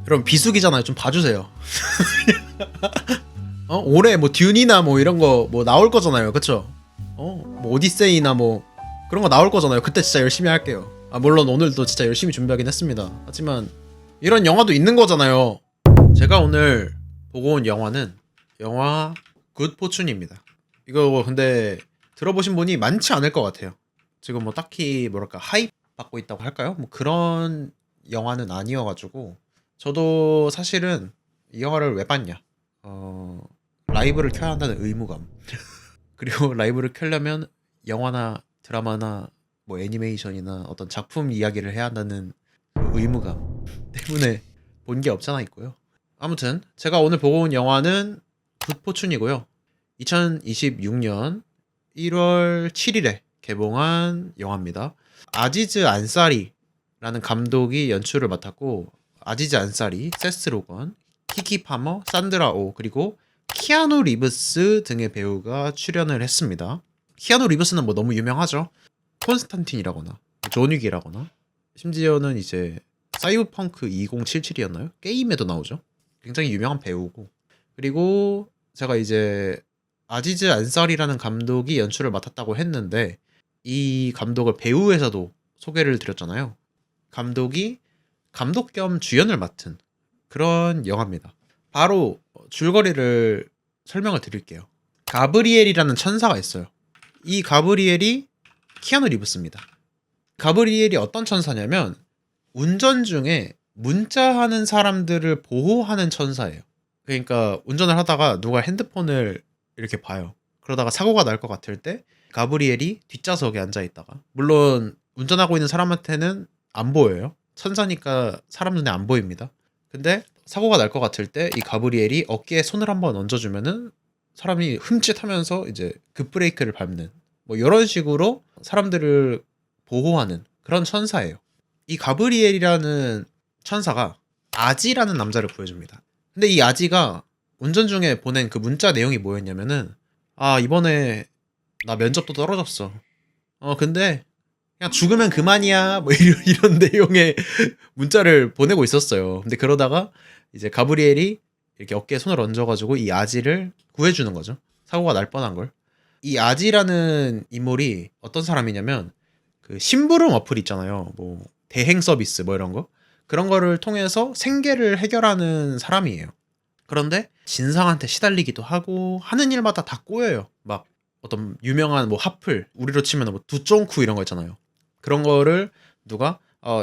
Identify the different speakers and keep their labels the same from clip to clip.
Speaker 1: 여러분 비수기잖아요. 좀 봐주세요. 올해 뭐 듄이나 뭐 이런 거 뭐 나올 거잖아요. 그쵸? 뭐 오디세이나 뭐 그런 거 나올 거잖아요. 그때 진짜 열심히 할게요. 물론 오늘도 진짜 열심히 준비하긴 했습니다. 하지만 이런 영화도 있는 거잖아요. 제가 오늘 보고 온 영화는 영화 굿포춘입니다. 이거 근데 들어보신 분이 많지 않을 것 같아요. 지금 뭐 딱히 뭐랄까 하이프 받고 있다고 할까요? 뭐 그런 영화는 아니어가지고 저도 사실은 이 영화를 왜 봤냐? 라이브를 켜야 한다는 의무감. 그리고 라이브를 켜려면 영화나 드라마나 뭐 애니메이션이나 어떤 작품 이야기를 해야 한다는 그 의무감 때문에 본 게 없잖아 있고요. 아무튼 제가 오늘 보고 온 영화는 굿포춘이고요. 2026년 1월 7일에 개봉한 영화입니다. 아지즈 안사리라는 감독이 연출을 맡았고, 아지즈 안사리, 세스 로건, 키키 파머, 산드라 오, 그리고 키아누 리브스 등의 배우가 출연을 했습니다. 키아누 리브스는 뭐 너무 유명하죠. 콘스탄틴이라거나 존윅이라거나 심지어는 이제 사이버펑크 2077이었나요? 게임에도 나오죠. 굉장히 유명한 배우고, 그리고 제가 이제 아지즈 안사리라는 감독이 연출을 맡았다고 했는데 이 감독을 배우에서도 소개를 드렸잖아요. 감독이 감독 겸 주연을 맡은 그런 영화입니다. 바로 줄거리를 설명을 드릴게요. 가브리엘이라는 천사가 있어요. 이 가브리엘이 키아누 리브스입니다. 가브리엘이 어떤 천사냐면 운전 중에 문자하는 사람들을 보호하는 천사예요. 그러니까 운전을 하다가 누가 핸드폰을 이렇게 봐요. 그러다가 사고가 날 것 같을 때 가브리엘이 뒷좌석에 앉아있다가, 물론 운전하고 있는 사람한테는 안 보여요. 천사니까 사람 눈에 안 보입니다. 근데 사고가 날 것 같을 때 이 가브리엘이 어깨에 손을 한번 얹어주면은 사람이 흠칫하면서 이제 급브레이크를 밟는, 뭐 이런 식으로 사람들을 보호하는 그런 천사예요. 이 가브리엘이라는 천사가 아지라는 남자를 구해줍니다. 근데 이 아지가 운전 중에 보낸 그 문자 내용이 뭐였냐면은, 이번에 나 면접도 떨어졌어. 근데 그냥 죽으면 그만이야, 뭐 이런 내용의 문자를 보내고 있었어요. 근데 그러다가 이제 가브리엘이 이렇게 어깨에 손을 얹어가지고 이 아지를 구해주는 거죠. 사고가 날 뻔한 걸. 이 아지라는 인물이 어떤 사람이냐면 그 심부름 어플 있잖아요. 뭐 대행 서비스 뭐 이런 거, 그런 거를 통해서 생계를 해결하는 사람이에요. 그런데 진상한테 시달리기도 하고 하는 일마다 다 꼬여요. 막 어떤 유명한 뭐 하플, 우리로 치면 뭐 두쫑쿠 이런 거 있잖아요. 그런 거를 누가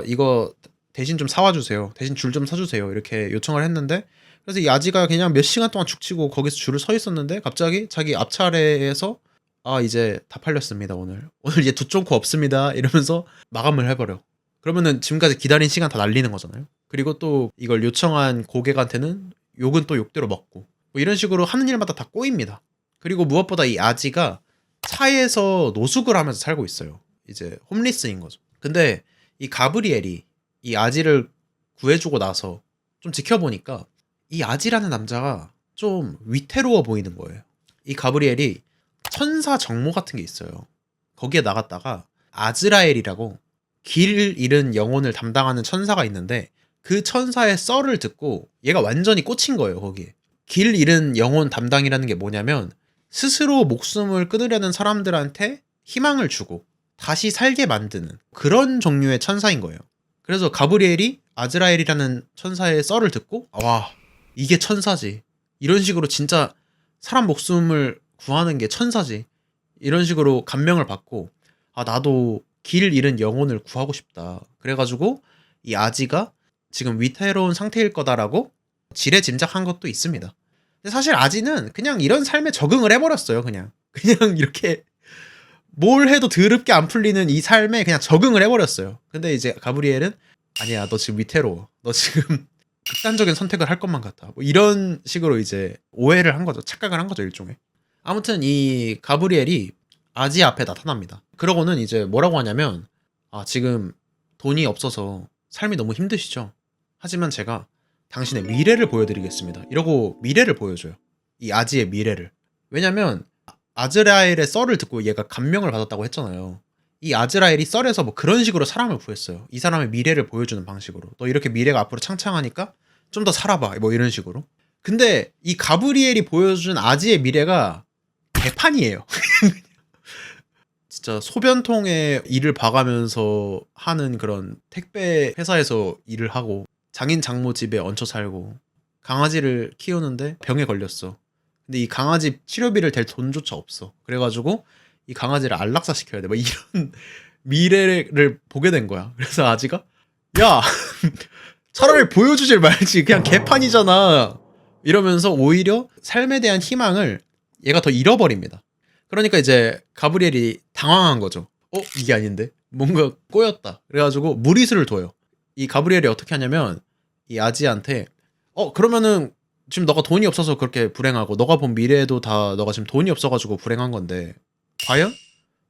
Speaker 1: 이거 대신 좀 사와주세요, 대신 줄 좀 서주세요, 이렇게 요청을 했는데, 그래서 이 아지가 그냥 몇 시간 동안 죽치고 거기서 줄을 서 있었는데 갑자기 자기 앞차례에서 이제 다 팔렸습니다, 오늘 이제 두쫑쿠 없습니다 이러면서 마감을 해버려. 그러면은 지금까지 기다린 시간 다 날리는 거잖아요. 그리고 또 이걸 요청한 고객한테는 욕은 또 욕대로 먹고, 뭐 이런 식으로 하는 일마다 다 꼬입니다. 그리고 무엇보다 이 아지가 차에서 노숙을 하면서 살고 있어요. 이제 홈리스인 거죠. 근데 이 가브리엘이 이 아지를 구해주고 나서 좀 지켜보니까 이 아지라는 남자가 좀 위태로워 보이는 거예요. 이 가브리엘이 천사 정모 같은 게 있어요. 거기에 나갔다가 아즈라엘이라고 길 잃은 영혼을 담당하는 천사가 있는데, 그 천사의 썰을 듣고 얘가 완전히 꽂힌 거예요. 거기에 길 잃은 영혼 담당이라는 게 뭐냐면 스스로 목숨을 끊으려는 사람들한테 희망을 주고 다시 살게 만드는 그런 종류의 천사인 거예요. 그래서 가브리엘이 아즈라엘이라는 천사의 썰을 듣고 와, 이게 천사지, 이런 식으로 진짜 사람 목숨을 구하는 게 천사지, 이런 식으로 감명을 받고 나도 길 잃은 영혼을 구하고 싶다. 그래가지고 이 아지가 지금 위태로운 상태일 거다라고 지레짐작한 것도 있습니다. 근데 사실 아지는 그냥 이런 삶에 적응을 해버렸어요. 그냥 이렇게 뭘 해도 더럽게 안 풀리는 이 삶에 그냥 적응을 해버렸어요. 근데 이제 가브리엘은 아니야, 너 지금 위태로워, 너 지금 극단적인 선택을 할 것만 같아, 뭐 이런 식으로 이제 오해를 한 거죠. 착각을 한 거죠, 일종의. 아무튼 이 가브리엘이 아지 앞에 나타납니다. 그러고는 이제 뭐라고 하냐면 지금 돈이 없어서 삶이 너무 힘드시죠? 하지만 제가 당신의 미래를 보여드리겠습니다, 이러고 미래를 보여줘요. 이 아지의 미래를. 왜냐면 아즈라엘의 썰을 듣고 얘가 감명을 받았다고 했잖아요. 이 아즈라엘이 썰에서 뭐 그런 식으로 사람을 구했어요. 이 사람의 미래를 보여주는 방식으로. 너 이렇게 미래가 앞으로 창창하니까 좀 더 살아봐. 뭐 이런 식으로. 근데 이 가브리엘이 보여준 아지의 미래가 개판이에요. 진짜 소변통에 일을 봐가면서 하는 그런 택배 회사에서 일을 하고 장인 장모 집에 얹혀 살고 강아지를 키우는데 병에 걸렸어. 근데 이 강아지 치료비를 댈 돈조차 없어. 그래가지고 이 강아지를 안락사 시켜야 돼. 뭐 이런 미래를 보게 된 거야. 그래서 아지가 야 차라리 보여주질 말지. 그냥 개판이잖아. 이러면서 오히려 삶에 대한 희망을 얘가 더 잃어버립니다. 그러니까 이제 가브리엘이 당황한 거죠. 이게 아닌데? 뭔가 꼬였다. 그래가지고 무리수를 둬요. 이 가브리엘이 어떻게 하냐면 이 아지한테 그러면은 지금 너가 돈이 없어서 그렇게 불행하고 너가 본 미래에도 다 너가 지금 돈이 없어가지고 불행한 건데 과연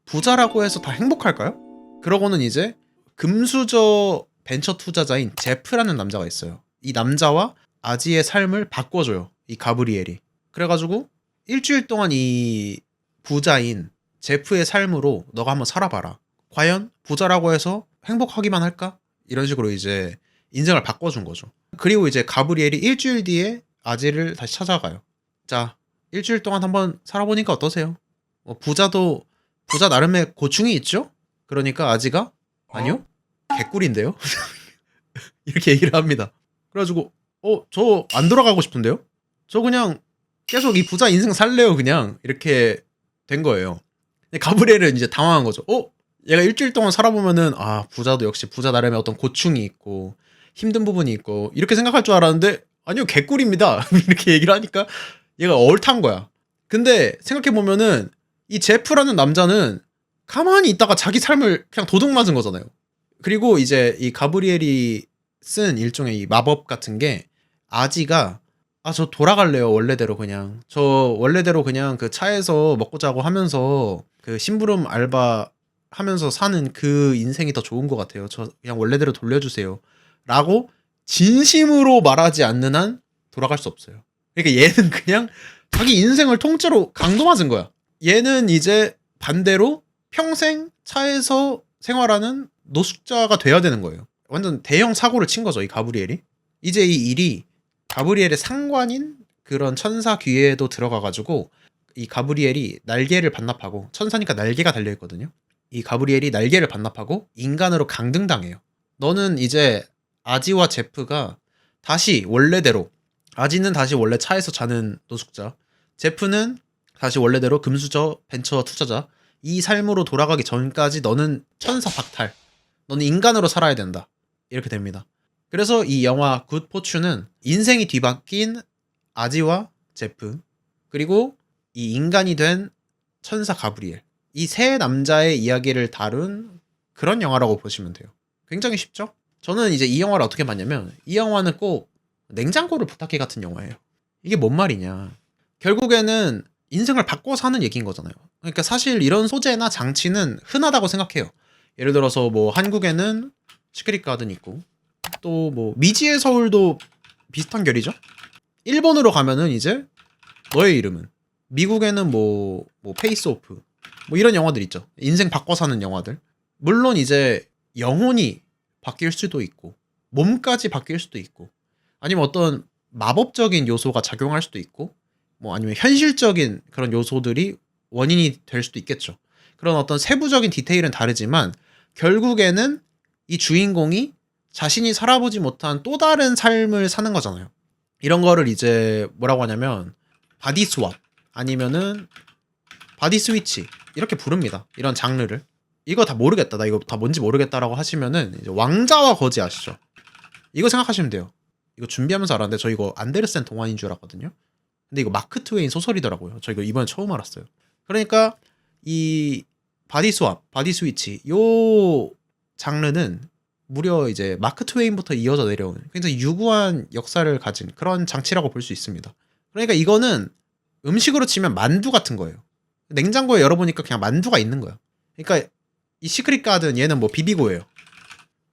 Speaker 1: 부자라고 해서 다 행복할까요? 그러고는 이제 금수저 벤처 투자자인 제프라는 남자가 있어요. 이 남자와 아지의 삶을 바꿔줘요. 이 가브리엘이. 그래가지고 일주일 동안 이 부자인 제프의 삶으로 너가 한번 살아봐라. 과연 부자라고 해서 행복하기만 할까? 이런 식으로 이제 인생을 바꿔준 거죠. 그리고 이제 가브리엘이 일주일 뒤에 아지를 다시 찾아가요. 자, 일주일 동안 한번 살아보니까 어떠세요? 부자도 부자 나름의 고충이 있죠? 그러니까 아지가 아니요? 개꿀인데요? 이렇게 얘기를 합니다. 그래가지고 저 안 돌아가고 싶은데요? 저 그냥 계속 이 부자 인생 살래요 그냥 이렇게 된 거예요. 근데 가브리엘은 이제 당황한 거죠. 얘가 일주일 동안 살아보면은 부자도 역시 부자 나름의 어떤 고충이 있고 힘든 부분이 있고 이렇게 생각할 줄 알았는데 아니요 개꿀입니다. 이렇게 얘기를 하니까 얘가 얼탄 거야. 근데 생각해보면은 이 제프라는 남자는 가만히 있다가 자기 삶을 그냥 도둑 맞은 거잖아요. 그리고 이제 이 가브리엘이 쓴 일종의 이 마법 같은 게 아지가 저 돌아갈래요 원래대로 그냥 저 원래대로 그냥 그 차에서 먹고 자고 하면서 그 심부름 알바 하면서 사는 그 인생이 더 좋은 것 같아요. 저 그냥 원래대로 돌려주세요 라고 진심으로 말하지 않는 한 돌아갈 수 없어요. 그러니까 얘는 그냥 자기 인생을 통째로 강도 맞은 거야. 얘는 이제 반대로 평생 차에서 생활하는 노숙자가 돼야 되는 거예요. 완전 대형 사고를 친 거죠 이 가브리엘이. 이제 이 일이 가브리엘의 상관인 그런 천사 귀에도 들어가가지고 이 가브리엘이 날개를 반납하고 천사니까 날개가 달려있거든요. 이 가브리엘이 날개를 반납하고 인간으로 강등당해요. 너는 이제 아지와 제프가 다시 원래대로 아지는 다시 원래 차에서 자는 노숙자 제프는 다시 원래대로 금수저 벤처 투자자 이 삶으로 돌아가기 전까지 너는 천사 박탈 너는 인간으로 살아야 된다 이렇게 됩니다. 그래서 이 영화 굿 포츄는 인생이 뒤바뀐 아지와 제프 그리고 이 인간이 된 천사 가브리엘 이 세 남자의 이야기를 다룬 그런 영화라고 보시면 돼요. 굉장히 쉽죠? 저는 이제 이 영화를 어떻게 봤냐면 이 영화는 꼭 냉장고를 부탁해 같은 영화예요. 이게 뭔 말이냐 결국에는 인생을 바꿔 사는 얘기인 거잖아요. 그러니까 사실 이런 소재나 장치는 흔하다고 생각해요. 예를 들어서 뭐 한국에는 시크릿 가든 있고 또 뭐 미지의 서울도 비슷한 결이죠. 일본으로 가면은 이제 너의 이름은 미국에는 뭐 페이스 오프 뭐 이런 영화들 있죠. 인생 바꿔 사는 영화들. 물론 이제 영혼이 바뀔 수도 있고 몸까지 바뀔 수도 있고 아니면 어떤 마법적인 요소가 작용할 수도 있고 뭐 아니면 현실적인 그런 요소들이 원인이 될 수도 있겠죠. 그런 어떤 세부적인 디테일은 다르지만 결국에는 이 주인공이 자신이 살아보지 못한 또 다른 삶을 사는 거잖아요. 이런 거를 이제 뭐라고 하냐면 바디 스왑 아니면은 바디 스위치 이렇게 부릅니다. 이런 장르를. 이거 다 모르겠다. 나 이거 다 뭔지 모르겠다라고 하시면은 이제 왕자와 거지 아시죠? 이거 생각하시면 돼요. 이거 준비하면서 알았는데 저 이거 안데르센 동화인 줄 알았거든요. 근데 이거 마크 트웨인 소설이더라고요. 저 이거 이번에 처음 알았어요. 그러니까 이 바디 스왑, 바디 스위치 요 장르는 무려 이제 마크 트웨인부터 이어져 내려온 굉장히 유구한 역사를 가진 그런 장치라고 볼 수 있습니다. 그러니까 이거는 음식으로 치면 만두 같은 거예요. 냉장고에 열어보니까 그냥 만두가 있는 거야. 그러니까 이 시크릿 가든 얘는 뭐 비비고예요.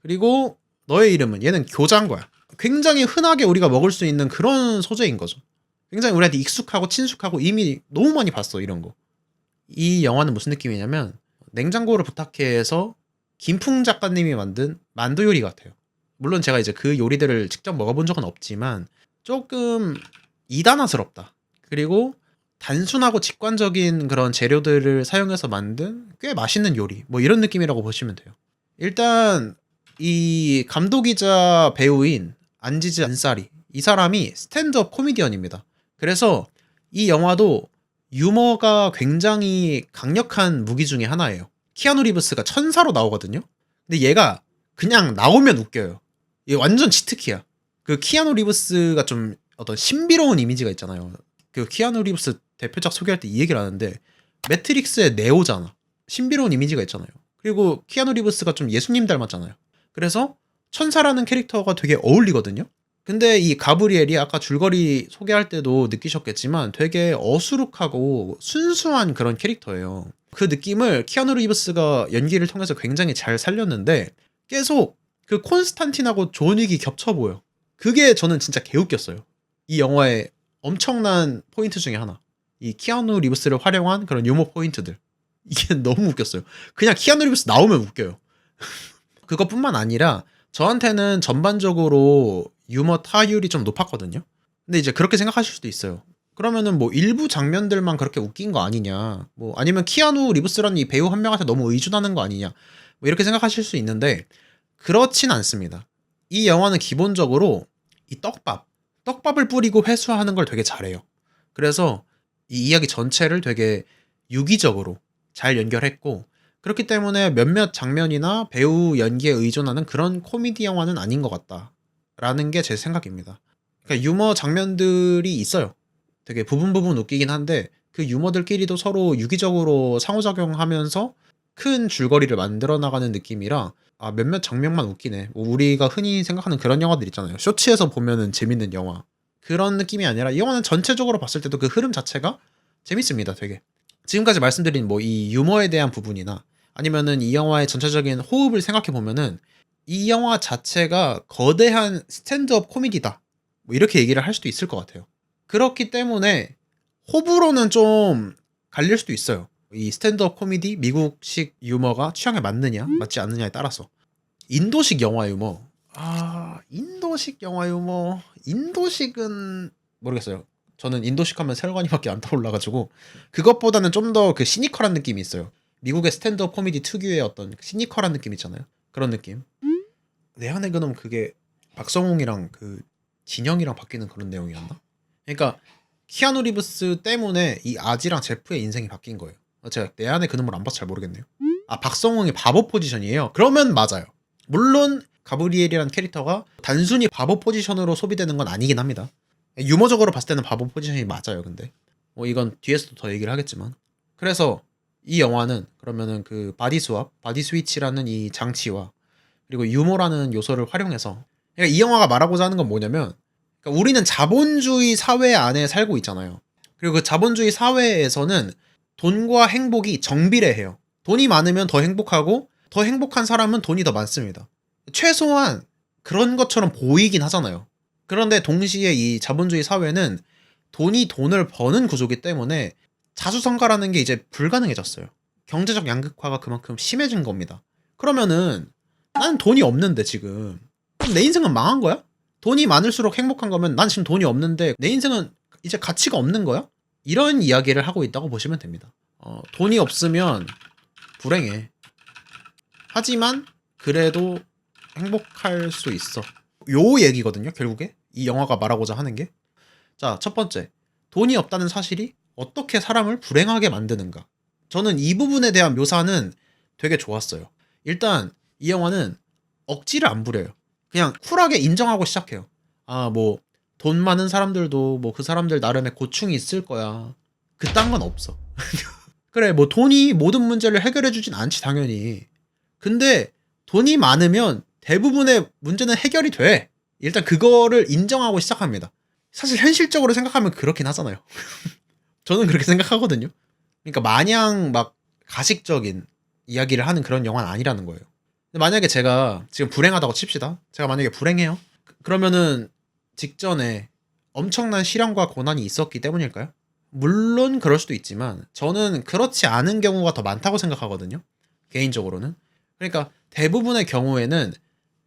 Speaker 1: 그리고 너의 이름은 얘는 교자인 거야. 굉장히 흔하게 우리가 먹을 수 있는 그런 소재인 거죠. 굉장히 우리한테 익숙하고 친숙하고 이미 너무 많이 봤어 이런 거. 이 영화는 무슨 느낌이냐면 냉장고를 부탁해서 김풍 작가님이 만든 만두 요리 같아요. 물론 제가 이제 그 요리들을 직접 먹어본 적은 없지만 조금 이단화스럽다. 그리고 단순하고 직관적인 그런 재료들을 사용해서 만든 꽤 맛있는 요리 뭐 이런 느낌이라고 보시면 돼요. 일단 이 감독이자 배우인 안지즈 안사리 이 사람이 스탠드업 코미디언입니다. 그래서 이 영화도 유머가 굉장히 강력한 무기 중에 하나예요. 키아누 리브스가 천사로 나오거든요. 근데 얘가 그냥 나오면 웃겨요. 얘 완전 치트키야. 그 키아누 리브스가 좀 어떤 신비로운 이미지가 있잖아요. 그 키아누 리브스 대표작 소개할 때 이 얘기를 하는데 매트릭스의 네오잖아. 신비로운 이미지가 있잖아요. 그리고 키아누 리브스가 좀 예수님 닮았잖아요. 그래서 천사라는 캐릭터가 되게 어울리거든요. 근데 이 가브리엘이 아까 줄거리 소개할 때도 느끼셨겠지만 되게 어수룩하고 순수한 그런 캐릭터예요. 그 느낌을 키아누 리브스가 연기를 통해서 굉장히 잘 살렸는데 계속 그 콘스탄틴하고 존 윅이 겹쳐 보여. 그게 저는 진짜 개웃겼어요. 이 영화의 엄청난 포인트 중에 하나. 이 키아누 리브스를 활용한 그런 유머 포인트들. 이게 너무 웃겼어요. 그냥 키아누 리브스 나오면 웃겨요. 그것뿐만 아니라 저한테는 전반적으로 유머 타율이 좀 높았거든요. 근데 이제 그렇게 생각하실 수도 있어요. 그러면은 뭐 일부 장면들만 그렇게 웃긴 거 아니냐. 뭐 아니면 키아누 리브스라는 이 배우 한 명한테 너무 의존하는 거 아니냐. 뭐 이렇게 생각하실 수 있는데 그렇진 않습니다. 이 영화는 기본적으로 이 떡밥을 뿌리고 회수하는 걸 되게 잘해요. 그래서 이 이야기 전체를 되게 유기적으로 잘 연결했고 그렇기 때문에 몇몇 장면이나 배우 연기에 의존하는 그런 코미디 영화는 아닌 것 같다라는 게 제 생각입니다. 그러니까 유머 장면들이 있어요. 되게 부분 웃기긴 한데 그 유머들끼리도 서로 유기적으로 상호작용하면서 큰 줄거리를 만들어 나가는 느낌이라 몇몇 장면만 웃기네. 뭐 우리가 흔히 생각하는 그런 영화들 있잖아요. 쇼츠에서 보면은 재밌는 영화. 그런 느낌이 아니라 이 영화는 전체적으로 봤을 때도 그 흐름 자체가 재밌습니다. 되게. 지금까지 말씀드린 뭐 이 유머에 대한 부분이나 아니면은 이 영화의 전체적인 호흡을 생각해 보면은 이 영화 자체가 거대한 스탠드업 코미디다. 뭐 이렇게 얘기를 할 수도 있을 것 같아요. 그렇기 때문에 호불호는 좀 갈릴 수도 있어요. 이 스탠드업 코미디 미국식 유머가 취향에 맞느냐 맞지 않느냐에 따라서. 인도식 영화 유머. 인도식 영화 유머. 인도식은 모르겠어요. 저는 인도식 하면 세월간이밖에 안 떠올라가지고 그것보다는 좀 더 그 시니컬한 느낌이 있어요. 미국의 스탠드업 코미디 특유의 어떤 시니컬한 느낌 있잖아요. 그런 느낌. 내 안의 그놈 그게 박성웅이랑 그 진영이랑 바뀌는 그런 내용이었나? 그러니까 키아누 리브스 때문에 이 아지랑 제프의 인생이 바뀐 거예요. 제가 내 안의 그놈을 안 봐서 잘 모르겠네요. 박성웅이 바보 포지션이에요. 그러면 맞아요. 물론 가브리엘이라는 캐릭터가 단순히 바보 포지션으로 소비되는 건 아니긴 합니다. 유머적으로 봤을 때는 바보 포지션이 맞아요. 근데 뭐 이건 뒤에서도 더 얘기를 하겠지만 그래서 이 영화는 그러면은 그 바디 스위치라는 이 장치와 그리고 유머라는 요소를 활용해서 그러니까 이 영화가 말하고자 하는 건 뭐냐면 그러니까 우리는 자본주의 사회 안에 살고 있잖아요. 그리고 그 자본주의 사회에서는 돈과 행복이 정비례해요. 돈이 많으면 더 행복하고 더 행복한 사람은 돈이 더 많습니다. 최소한 그런 것처럼 보이긴 하잖아요. 그런데 동시에 이 자본주의 사회는 돈이 돈을 버는 구조기 때문에 자수성가라는 게 이제 불가능해졌어요. 경제적 양극화가 그만큼 심해진 겁니다. 그러면은 나는 돈이 없는데 지금 그럼 내 인생은 망한 거야? 돈이 많을수록 행복한 거면 난 지금 돈이 없는데 내 인생은 이제 가치가 없는 거야? 이런 이야기를 하고 있다고 보시면 됩니다. 돈이 없으면 불행해. 하지만 그래도 행복할 수 있어. 요 얘기거든요. 결국에 이 영화가 말하고자 하는 게. 자, 첫 번째. 돈이 없다는 사실이 어떻게 사람을 불행하게 만드는가. 저는 이 부분에 대한 묘사는 되게 좋았어요. 일단 이 영화는 억지를 안 부려요. 그냥 쿨하게 인정하고 시작해요. 뭐 돈 많은 사람들도 뭐 그 사람들 나름의 고충이 있을 거야. 그딴 건 없어. 그래, 뭐 돈이 모든 문제를 해결해 주진 않지 당연히. 근데 돈이 많으면 대부분의 문제는 해결이 돼. 일단 그거를 인정하고 시작합니다. 사실 현실적으로 생각하면 그렇긴 하잖아요. 저는 그렇게 생각하거든요. 그러니까 마냥 막 가식적인 이야기를 하는 그런 영화는 아니라는 거예요. 근데 만약에 제가 지금 불행하다고 칩시다. 제가 만약에 불행해요. 그러면은 직전에 엄청난 시련과 고난이 있었기 때문일까요? 물론 그럴 수도 있지만 저는 그렇지 않은 경우가 더 많다고 생각하거든요. 개인적으로는. 그러니까 대부분의 경우에는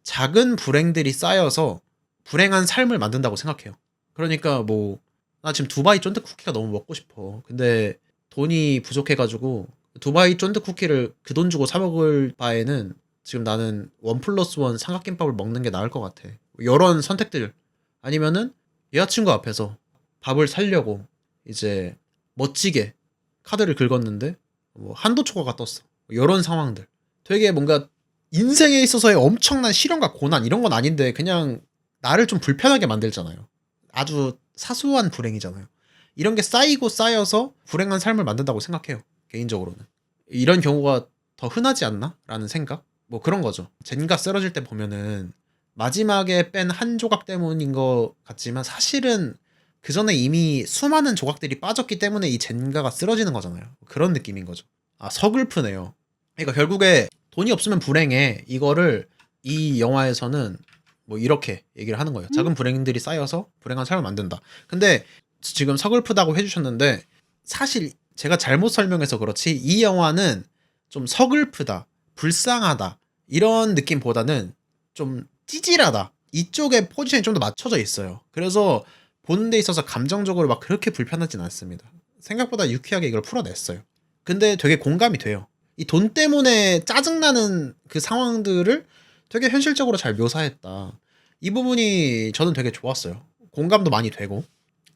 Speaker 1: 작은 불행들이 쌓여서 불행한 삶을 만든다고 생각해요. 그러니까 뭐 나 지금 두바이 쫀득 쿠키가 너무 먹고 싶어. 근데 돈이 부족해가지고 두바이 쫀득 쿠키를 그 돈 주고 사 먹을 바에는 지금 나는 원 플러스 원 삼각김밥을 먹는 게 나을 것 같아. 이런 선택들. 아니면은 여자친구 앞에서 밥을 사려고 이제 멋지게 카드를 긁었는데 뭐 한도 초과가 떴어. 이런 상황들. 되게 뭔가 인생에 있어서의 엄청난 시련과 고난 이런 건 아닌데 그냥 나를 좀 불편하게 만들잖아요. 아주 사소한 불행이잖아요. 이런 게 쌓이고 쌓여서 불행한 삶을 만든다고 생각해요. 개인적으로는. 이런 경우가 더 흔하지 않나? 라는 생각? 뭐 그런 거죠. 젠가 쓰러질 때 보면은 마지막에 뺀 한 조각 때문인 것 같지만 사실은 그 전에 이미 수많은 조각들이 빠졌기 때문에 이 젠가가 쓰러지는 거잖아요. 그런 느낌인 거죠. 아, 서글프네요. 그러니까 결국에 돈이 없으면 불행해. 이거를 이 영화에서는 뭐 이렇게 얘기를 하는 거예요. 작은 불행들이 쌓여서 불행한 삶을 만든다. 근데 지금 서글프다고 해주셨는데 사실 제가 잘못 설명해서 그렇지 이 영화는 좀 서글프다, 불쌍하다 이런 느낌보다는 좀 찌질하다 이쪽에 포지션이 좀 더 맞춰져 있어요. 그래서 보는 데 있어서 감정적으로 막 그렇게 불편하진 않습니다. 생각보다 유쾌하게 이걸 풀어냈어요. 근데 되게 공감이 돼요. 이 돈 때문에 짜증나는 그 상황들을 되게 현실적으로 잘 묘사했다. 이 부분이 저는 되게 좋았어요. 공감도 많이 되고.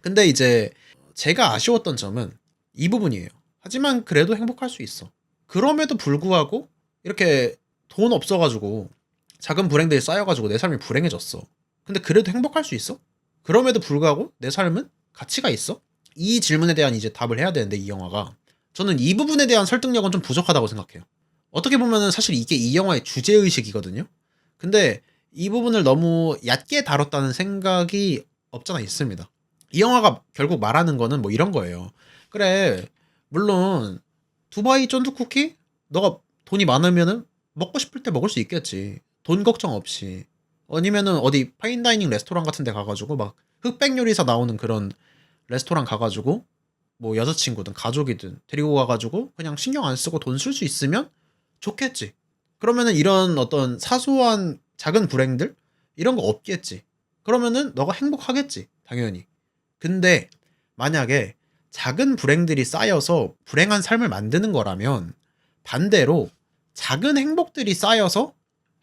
Speaker 1: 근데 이제 제가 아쉬웠던 점은 이 부분이에요. 하지만 그래도 행복할 수 있어. 그럼에도 불구하고 이렇게 돈 없어가지고 작은 불행들이 쌓여가지고 내 삶이 불행해졌어. 근데 그래도 행복할 수 있어? 그럼에도 불구하고 내 삶은 가치가 있어? 이 질문에 대한 이제 답을 해야 되는데 이 영화가 저는 이 부분에 대한 설득력은 좀 부족하다고 생각해요. 어떻게 보면은 사실 이게 이 영화의 주제의식이거든요. 근데 이 부분을 너무 얕게 다뤘다는 생각이 없잖아 있습니다. 이 영화가 결국 말하는 거는 뭐 이런 거예요. 그래, 물론 두바이 쫀득 쿠키? 너가 돈이 많으면은 먹고 싶을 때 먹을 수 있겠지. 돈 걱정 없이. 아니면은 어디 파인다이닝 레스토랑 같은 데 가가지고 막 흑백 요리사 나오는 그런 레스토랑 가가지고 뭐 여자친구든 가족이든 데리고 가가지고 그냥 신경 안 쓰고 돈 쓸 수 있으면 좋겠지. 그러면은 이런 어떤 사소한 작은 불행들 이런 거 없겠지. 그러면은 너가 행복하겠지. 당연히. 근데 만약에 작은 불행들이 쌓여서 불행한 삶을 만드는 거라면 반대로 작은 행복들이 쌓여서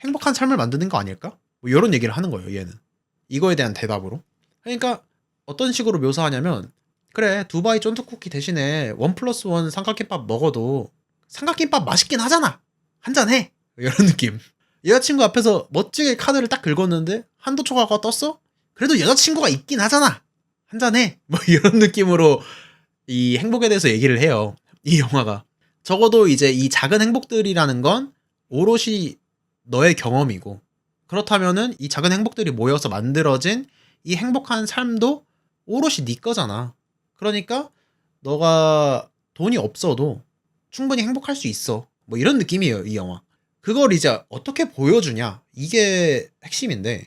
Speaker 1: 행복한 삶을 만드는 거 아닐까? 뭐 이런 얘기를 하는 거예요, 얘는. 이거에 대한 대답으로. 그러니까 어떤 식으로 묘사하냐면 그래, 두바이 쫀득 쿠키 대신에 원 플러스 원 삼각김밥 먹어도 삼각김밥 맛있긴 하잖아. 한잔 해. 이런 느낌. 여자친구 앞에서 멋지게 카드를 딱 긁었는데 한도 초과가 떴어? 그래도 여자친구가 있긴 하잖아. 한잔 해. 뭐 이런 느낌으로 이 행복에 대해서 얘기를 해요. 이 영화가. 적어도 이제 이 작은 행복들이라는 건 오롯이 너의 경험이고 그렇다면은 이 작은 행복들이 모여서 만들어진 이 행복한 삶도 오롯이 네 거잖아. 그러니까 너가 돈이 없어도 충분히 행복할 수 있어. 뭐 이런 느낌이에요, 이 영화. 그걸 이제 어떻게 보여주냐? 이게 핵심인데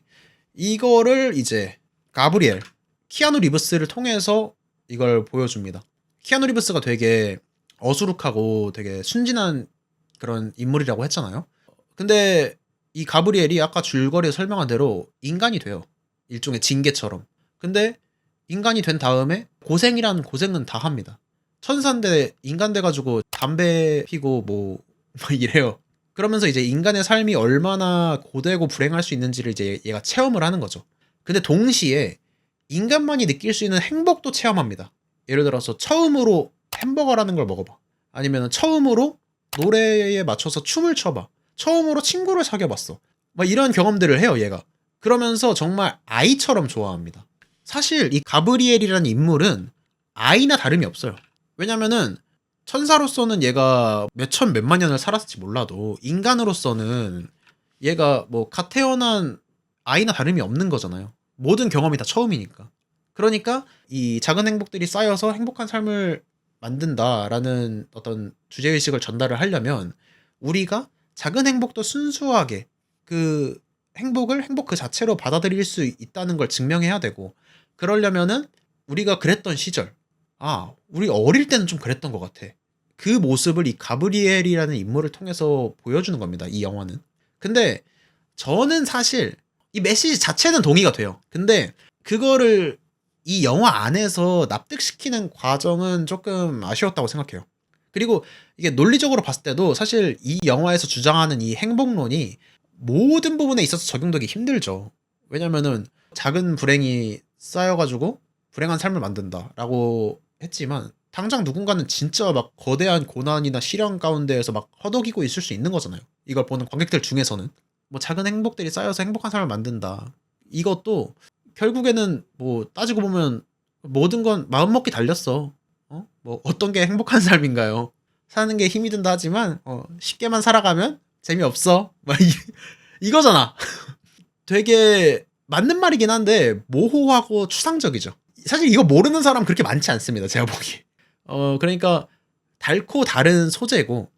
Speaker 1: 이거를 이제 가브리엘, 키아누 리브스를 통해서 이걸 보여줍니다. 키아누 리브스가 되게 어수룩하고 되게 순진한 그런 인물이라고 했잖아요. 근데 이 가브리엘이 아까 줄거리에 설명한 대로 인간이 돼요. 일종의 징계처럼. 근데 인간이 된 다음에 고생이라는 고생은 다 합니다. 천사인데 인간 돼가지고 담배 피고 뭐 이래요. 그러면서 이제 인간의 삶이 얼마나 고되고 불행할 수 있는지를 이제 얘가 체험을 하는 거죠. 근데 동시에 인간만이 느낄 수 있는 행복도 체험합니다. 예를 들어서 처음으로 햄버거라는 걸 먹어봐. 아니면 처음으로 노래에 맞춰서 춤을 춰봐. 처음으로 친구를 사귀어봤어. 막 이런 경험들을 해요, 얘가. 그러면서 정말 아이처럼 좋아합니다. 사실 이 가브리엘이라는 인물은 아이나 다름이 없어요. 왜냐면은 천사로서는 얘가 몇천 몇만 년을 살았을지 몰라도 인간으로서는 얘가 뭐 갓 태어난 아이나 다름이 없는 거잖아요. 모든 경험이 다 처음이니까. 그러니까 이 작은 행복들이 쌓여서 행복한 삶을 만든다라는 어떤 주제의식을 전달을 하려면 우리가 작은 행복도 순수하게 그 행복을 행복 그 자체로 받아들일 수 있다는 걸 증명해야 되고 그러려면은 우리가 그랬던 시절 우리 어릴 때는 좀 그랬던 것 같아. 그 모습을 이 가브리엘이라는 인물을 통해서 보여주는 겁니다. 이 영화는. 근데 저는 사실 이 메시지 자체는 동의가 돼요. 근데 그거를 이 영화 안에서 납득시키는 과정은 조금 아쉬웠다고 생각해요. 그리고 이게 논리적으로 봤을 때도 사실 이 영화에서 주장하는 이 행복론이 모든 부분에 있어서 적용되기 힘들죠. 왜냐면은 작은 불행이 쌓여가지고 불행한 삶을 만든다라고 했지만 당장 누군가는 진짜 막 거대한 고난이나 시련 가운데에서 막 허덕이고 있을 수 있는 거잖아요. 이걸 보는 관객들 중에서는 뭐 작은 행복들이 쌓여서 행복한 삶을 만든다. 이것도 결국에는 뭐 따지고 보면 모든 건 마음먹기 달렸어. 뭐 어떤 게 행복한 삶인가요? 사는 게 힘이 든다 하지만 쉽게만 살아가면 재미없어. 막 이거잖아. 되게 맞는 말이긴 한데 모호하고 추상적이죠. 사실 이거 모르는 사람 그렇게 많지 않습니다. 제가 보기에. 그러니까 달코 다른 소재고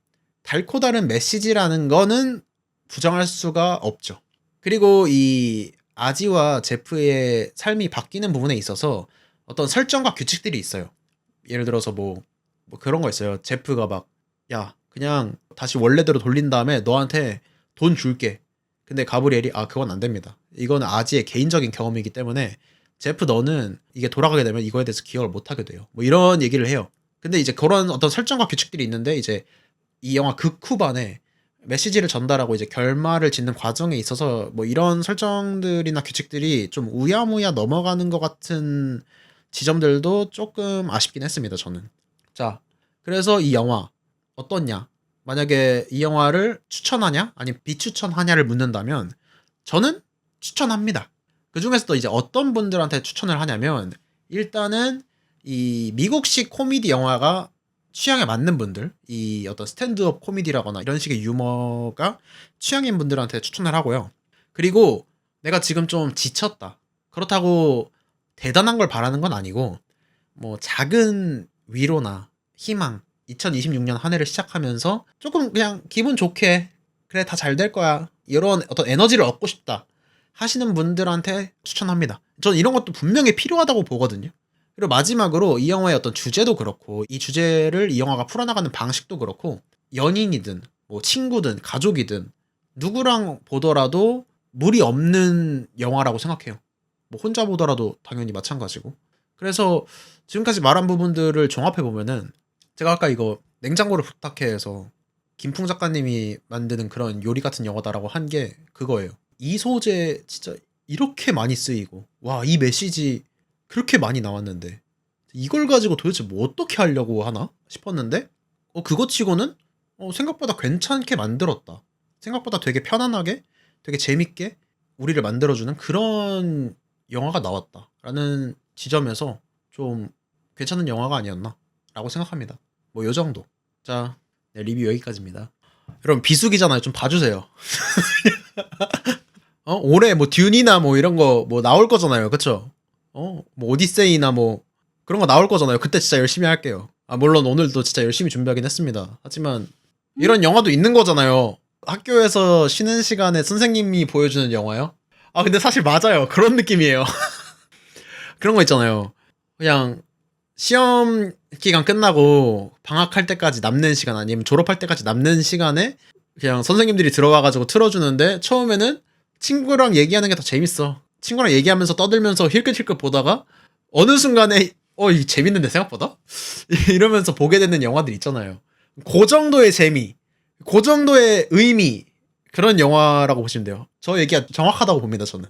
Speaker 1: 달코 다른 메시지라는 거는 부정할 수가 없죠. 그리고 이 아지와 제프의 삶이 바뀌는 부분에 있어서 어떤 설정과 규칙들이 있어요. 예를 들어서 뭐 그런 거 있어요. 제프가 막 야 그냥 다시 원래대로 돌린 다음에 너한테 돈 줄게. 근데 가브리엘이 그건 안 됩니다. 이건 아지의 개인적인 경험이기 때문에 제프 너는 이게 돌아가게 되면 이거에 대해서 기억을 못 하게 돼요. 뭐 이런 얘기를 해요. 근데 이제 그런 어떤 설정과 규칙들이 있는데 이제 이 영화 극후반에 메시지를 전달하고 이제 결말을 짓는 과정에 있어서 뭐 이런 설정들이나 규칙들이 좀 우야무야 넘어가는 것 같은 지점들도 조금 아쉽긴 했습니다, 저는. 자, 그래서 이 영화 어떻냐? 만약에 이 영화를 추천하냐? 아니면 비추천하냐를 묻는다면 저는 추천합니다. 그 중에서도 이제 어떤 분들한테 추천을 하냐면 일단은 이 미국식 코미디 영화가 취향에 맞는 분들, 이 어떤 스탠드업 코미디라거나 이런 식의 유머가 취향인 분들한테 추천을 하고요. 그리고 내가 지금 좀 지쳤다. 그렇다고 대단한 걸 바라는 건 아니고 뭐 작은 위로나 희망 2026년 한 해를 시작하면서 조금 그냥 기분 좋게 그래 다 잘 될 거야 이런 어떤 에너지를 얻고 싶다 하시는 분들한테 추천합니다. 전 이런 것도 분명히 필요하다고 보거든요. 그리고 마지막으로 이 영화의 어떤 주제도 그렇고 이 주제를 이 영화가 풀어나가는 방식도 그렇고 연인이든 뭐 친구든 가족이든 누구랑 보더라도 무리 없는 영화라고 생각해요. 뭐 혼자 보더라도 당연히 마찬가지고. 그래서 지금까지 말한 부분들을 종합해 보면은 제가 아까 이거 냉장고를 부탁해서 김풍 작가님이 만드는 그런 요리 같은 영화다라고 한 게 그거예요. 이 소재 진짜 이렇게 많이 쓰이고 와 이 메시지 그렇게 많이 나왔는데 이걸 가지고 도대체 뭐 어떻게 하려고 하나 싶었는데 그거 치고는 생각보다 괜찮게 만들었다. 생각보다 되게 편안하게 되게 재밌게 우리를 만들어주는 그런 영화가 나왔다라는 지점에서 좀 괜찮은 영화가 아니었나 라고 생각합니다. 뭐 요 정도. 자, 네, 리뷰 여기까지입니다. 여러분 비수기잖아요. 좀 봐주세요. 올해 뭐 듄이나 뭐 이런 거 뭐 나올 거잖아요. 그쵸? 뭐 오디세이나 뭐 그런 거 나올 거잖아요. 그때 진짜 열심히 할게요. 물론 오늘도 진짜 열심히 준비하긴 했습니다. 하지만 이런 영화도 있는 거잖아요. 학교에서 쉬는 시간에 선생님이 보여주는 영화요? 근데 사실 맞아요. 그런 느낌이에요. 그런 거 있잖아요. 그냥 시험 기간 끝나고 방학할 때까지 남는 시간 아니면 졸업할 때까지 남는 시간에 그냥 선생님들이 들어와가지고 틀어주는데 처음에는 친구랑 얘기하는 게 더 재밌어. 친구랑 얘기하면서 떠들면서 힐끗힐끗 보다가 어느 순간에 이게 재밌는데 생각보다? 이러면서 보게 되는 영화들 있잖아요. 그 정도의 재미, 그 정도의 의미 그런 영화라고 보시면 돼요. 저 얘기가 정확하다고 봅니다, 저는.